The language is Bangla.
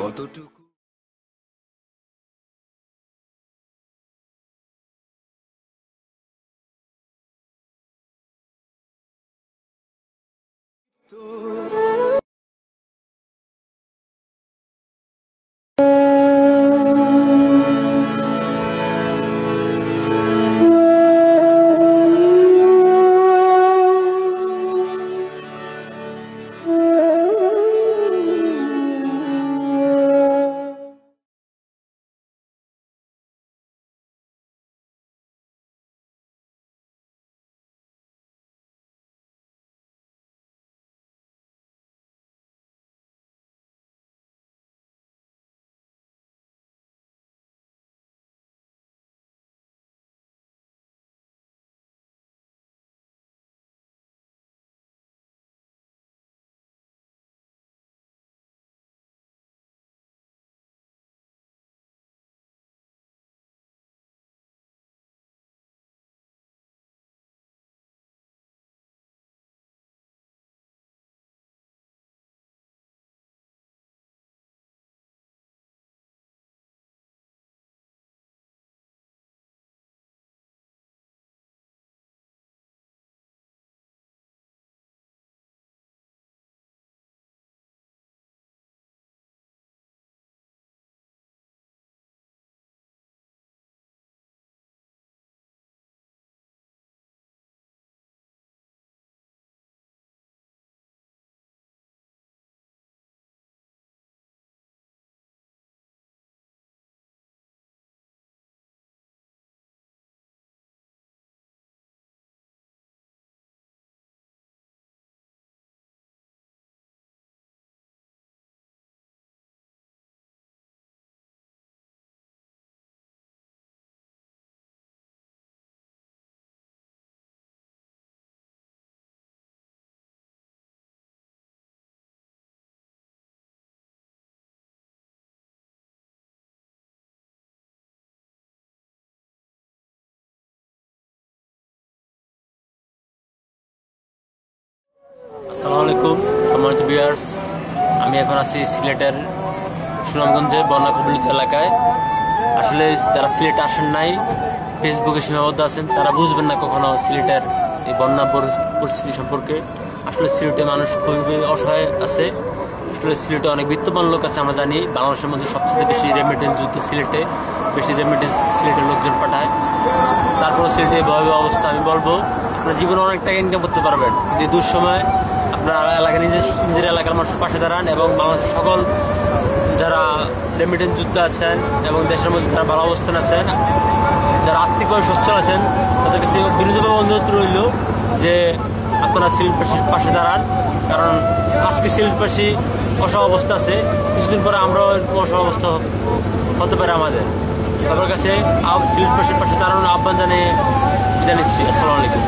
কতটুকু আসসালামু আলাইকুম সম্মানিত ভিউয়ার্স, আমি এখন আছি সিলেটের সুনামগঞ্জে বন্যা কবলিত এলাকায়। আসলে যারা সিলেটে আসেন নাই, ফেসবুকে সীমাবদ্ধ আছেন, তারা বুঝবেন না কখনো সিলেটের এই বন্যা পরিস্থিতি সম্পর্কে। আসলে সিলেটে মানুষ খুবই অসহায় আছে। আসলে সিলেটে অনেক বিত্তবান লোক আছে, আমরা জানি বাংলাদেশের মধ্যে সবচেয়ে বেশি রেমিটেন্স যুদ্ধ সিলেটে, বেশি রেমিটেন্স সিলেটের লোকজন পাঠায়। তারপর সিলেটের ভয়াবহ অবস্থা। আমি বলবো আপনার জীবনে অনেক টাকা ইনকাম করতে পারবেন, কিন্তু দুঃসময় আপনার এলাকা নিজের এলাকার মানুষের পাশে দাঁড়ান এবং বাংলাদেশের সকল যারা রেমিটেন্স যুদ্ধ আছেন এবং দেশের মধ্যে যারা ভালো অবস্থান আছেন, যারা আর্থিকভাবে সচ্ছল আছেন, তাদের কাছে বিরোধীভাবে অনুরোধ রইল যে আপনারা সিলেটবাসীর পাশে দাঁড়ান। কারণ আজকে সিলেটবাসী অসহায় অবস্থা আছে, কিছুদিন পরে আমরাও এরকম অসহায় অবস্থা হতে পারে আমাদের। সবার কাছে সিলেটবাসীর পাশে দাঁড়ানোর আহ্বান জানিয়ে বিদায় নিচ্ছি। আসসালামু আলাইকুম।